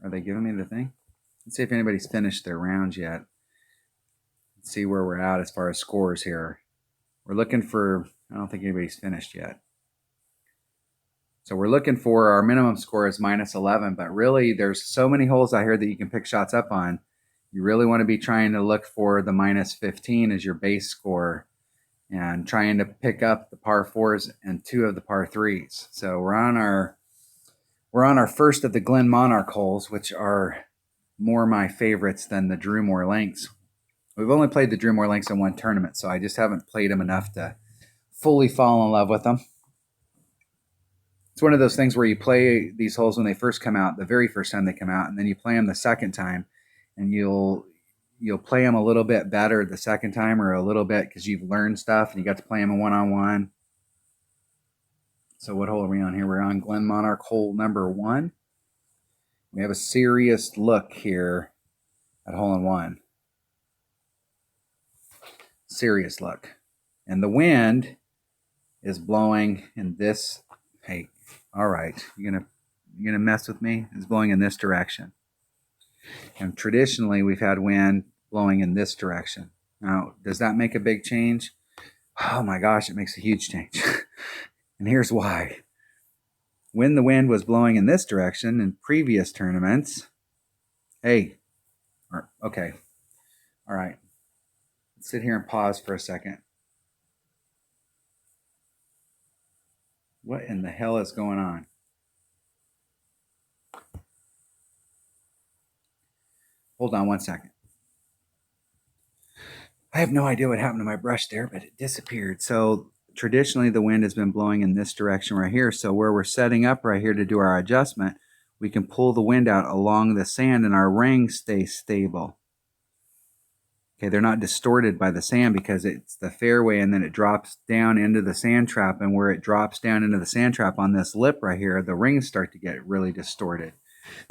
Are they giving me the thing? Let's see if anybody's finished their rounds yet. Let's see where we're at as far as scores here. We're looking for, I don't think anybody's finished yet. So we're looking for, our minimum score is -11, but really there's so many holes out here that you can pick shots up on. You really want to be trying to look for the -15 as your base score and trying to pick up the par 4s and 2 of the par 3s. So we're on our first of the Glen Monarch holes, which are more my favorites than the Drew Moor Links. We've only played the Drew Moor Links in one tournament, so I just haven't played them enough to fully fall in love with them. It's one of those things where you play these holes when they first come out, the very first time they come out, and then you play them the second time, and you'll play them a little bit better the second time, or a little bit because you've learned stuff and you got to play them in one-on-one. So what hole are we on here? We're on Glen Monarch hole number 1. We have a serious look here at hole in 1. Serious look. And the wind is blowing in this, hey, all right, you're gonna mess with me? It's blowing in this direction. And traditionally we've had wind blowing in this direction. Now, does that make a big change? Oh my gosh, it makes a huge change. And here's why. When the wind was blowing in this direction in previous tournaments, okay, all right, let's sit here and pause for a second. What in the hell is going on? Hold on one second. I have no idea what happened to my brush there, but it disappeared. So traditionally the wind has been blowing in this direction right here. So where we're setting up right here to do our adjustment, we can pull the wind out along the sand and our rings stay stable. Okay, they're not distorted by the sand because it's the fairway and then it drops down into the sand trap, and where it drops down into the sand trap on this lip right here, the rings start to get really distorted.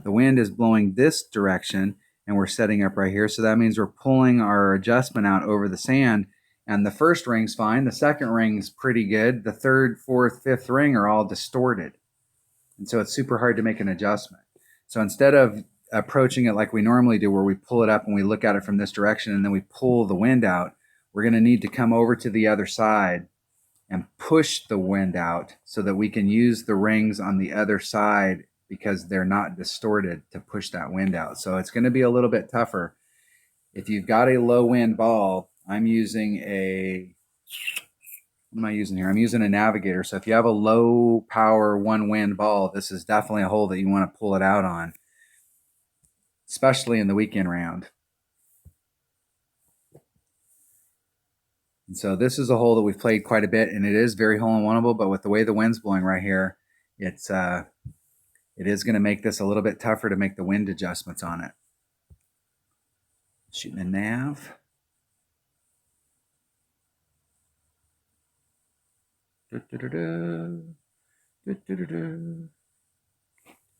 The wind is blowing this direction and we're setting up right here, so that means we're pulling our adjustment out over the sand, and the first ring's fine, the second ring's pretty good, the third, fourth, fifth ring are all distorted. And so it's super hard to make an adjustment. So instead of approaching it like we normally do, where we pull it up and we look at it from this direction and then we pull the wind out, we're going to need to come over to the other side and push the wind out so that we can use the rings on the other side because they're not distorted to push that wind out. So it's going to be a little bit tougher. If you've got a low wind ball, I'm using what am I using here? I'm using a Navigator. So if you have a low power one wind ball, this is definitely a hole that you want to pull it out on, especially in the weekend round. And so this is a hole that we've played quite a bit, and it is very hole-in-oneable, but with the way the wind's blowing right here, it is going to make this a little bit tougher to make the wind adjustments on it. Shooting a nav. All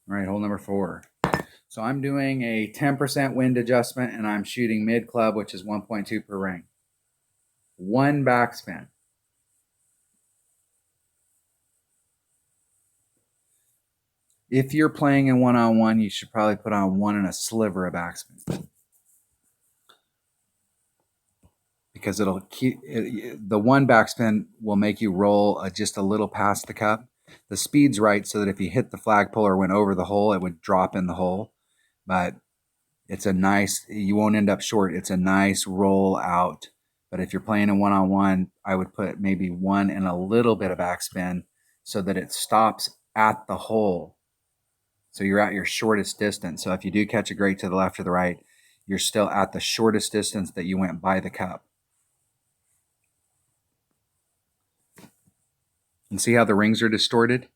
right, hole number 4. So I'm doing a 10% wind adjustment, and I'm shooting mid club, which is 1.2 per ring. 1 backspin. If you're playing in one-on-one, you should probably put on 1 and a sliver of backspin, because it'll keep the 1 backspin will make you roll just a little past the cup. The speed's right so that if you hit the flagpole or went over the hole, it would drop in the hole. But it's a nice, you won't end up short. It's a nice roll out. But if you're playing a one-on-one, I would put maybe 1 and a little bit of backspin so that it stops at the hole. So you're at your shortest distance. So if you do catch a great to the left or the right, you're still at the shortest distance that you went by the cup. And see how the rings are distorted?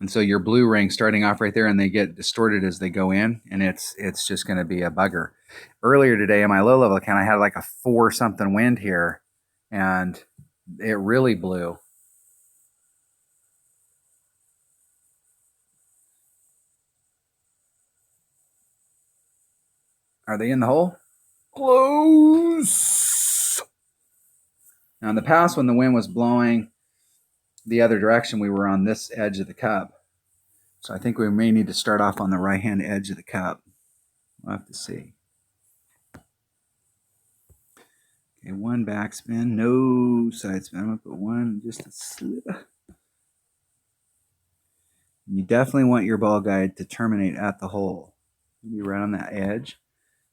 And so your blue ring starting off right there, and they get distorted as they go in, and it's just going to be a bugger. Earlier today in my low level account, I had like a 4 something wind here, and it really blew. Are they in the hole? Close. Now in the past, when the wind was blowing the other direction, we were on this edge of the cup. So I think we may need to start off on the right-hand edge of the cup. We'll have to see. Okay, one backspin, no side spin. I'm going to put one, just a sliver. You definitely want your ball guide to terminate at the hole. Be right on that edge.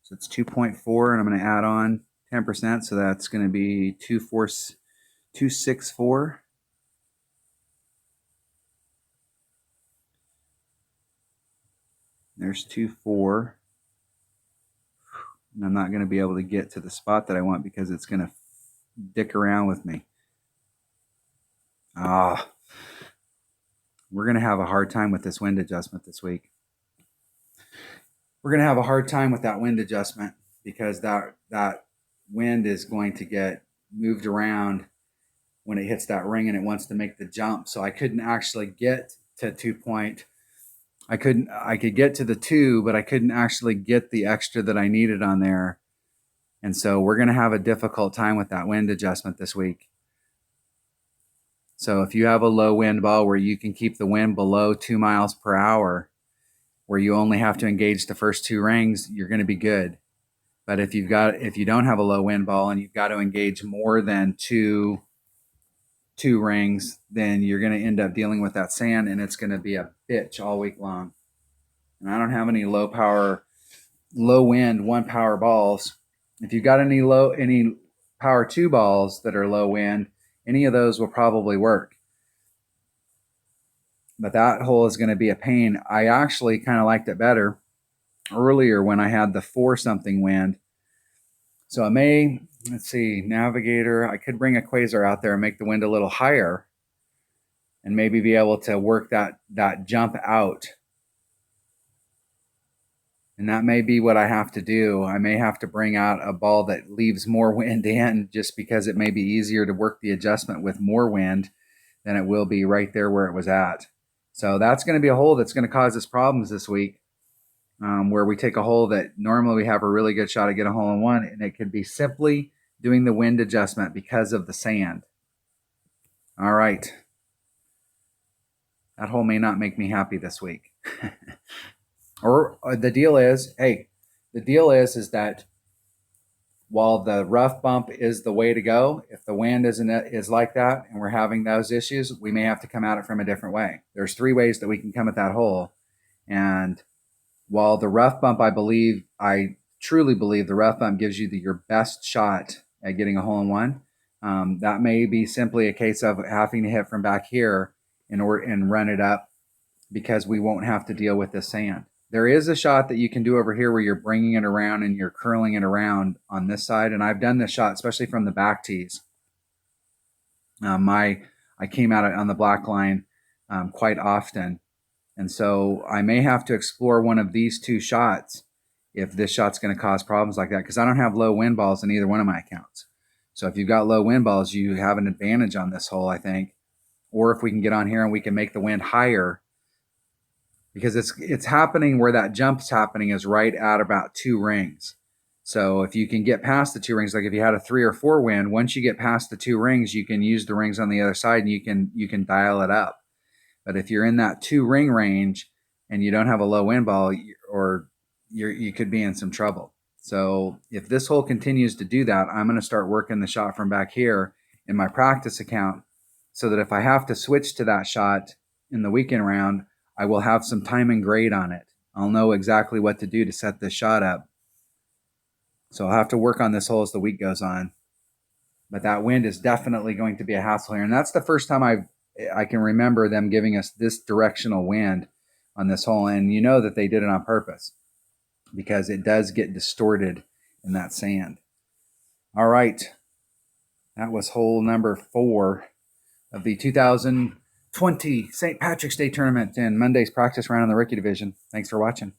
So it's 2.4, and I'm going to add on 10%, so that's going to be 264. There's 2.4. And I'm not going to be able to get to the spot that I want because it's going to dick around with me. We're going to have a hard time with this wind adjustment this week. We're going to have a hard time with that wind adjustment because that wind is going to get moved around when it hits that ring and it wants to make the jump. So I couldn't actually get to 2 point. I could get to the 2, but I couldn't actually get the extra that I needed on there. And so we're going to have a difficult time with that wind adjustment this week. So if you have a low wind ball where you can keep the wind below 2 miles per hour, where you only have to engage the first 2 rings, you're going to be good. But if you don't have a low wind ball and you've got to engage more than two rings, then you're going to end up dealing with that sand, and it's going to be a bitch all week long. And I don't have any low wind 1 power balls. If you've got any power 2 balls that are low wind, any of those will probably work. But that hole is going to be a pain. I actually kind of liked it better earlier when I had the 4-something wind. So I may, let's see, Navigator, I could bring a Quasar out there and make the wind a little higher and maybe be able to work that jump out. And that may be what I have to do. I may have to bring out a ball that leaves more wind in, just because it may be easier to work the adjustment with more wind than it will be right there where it was at. So that's going to be a hole that's going to cause us problems this week, where we take a hole that normally we have a really good shot to get a hole in one, and it could be simply doing the wind adjustment because of the sand. All right. That hole may not make me happy this week. Or the deal is that while the rough bump is the way to go, if the wind is like that and we're having those issues, we may have to come at it from a different way. There's 3 ways that we can come at that hole. And while the rough bump, I truly believe the rough bump gives you your best shot at getting a hole in one, that may be simply a case of having to hit from back here and run it up, because we won't have to deal with this sand. There is a shot that you can do over here where you're bringing it around and you're curling it around on this side. And I've done this shot, especially from the back tees. I came out on the black line quite often. And so I may have to explore one of these 2 shots if this shot's going to cause problems like that, because I don't have low wind balls in either one of my accounts. So if you've got low wind balls, you have an advantage on this hole, I think. Or if we can get on here and we can make the wind higher, because it's happening where that jump's happening is right at about 2 rings. So if you can get past the 2 rings, like if you had a 3 or 4 wind, once you get past the 2 rings, you can use the rings on the other side and you can dial it up. But if you're in that 2 ring range and you don't have a low wind ball, you could be in some trouble. So if this hole continues to do that, I'm going to start working the shot from back here in my practice account, so that if I have to switch to that shot in the weekend round, I will have some time and grade on it. I'll know exactly what to do to set this shot up. So I'll have to work on this hole as the week goes on. But that wind is definitely going to be a hassle here. And that's the first time I can remember them giving us this directional wind on this hole. And you know that they did it on purpose, because it does get distorted in that sand. All right. That was hole number 4 of the 2020 St. Patrick's Day tournament and Monday's practice round in the rookie division. Thanks for watching.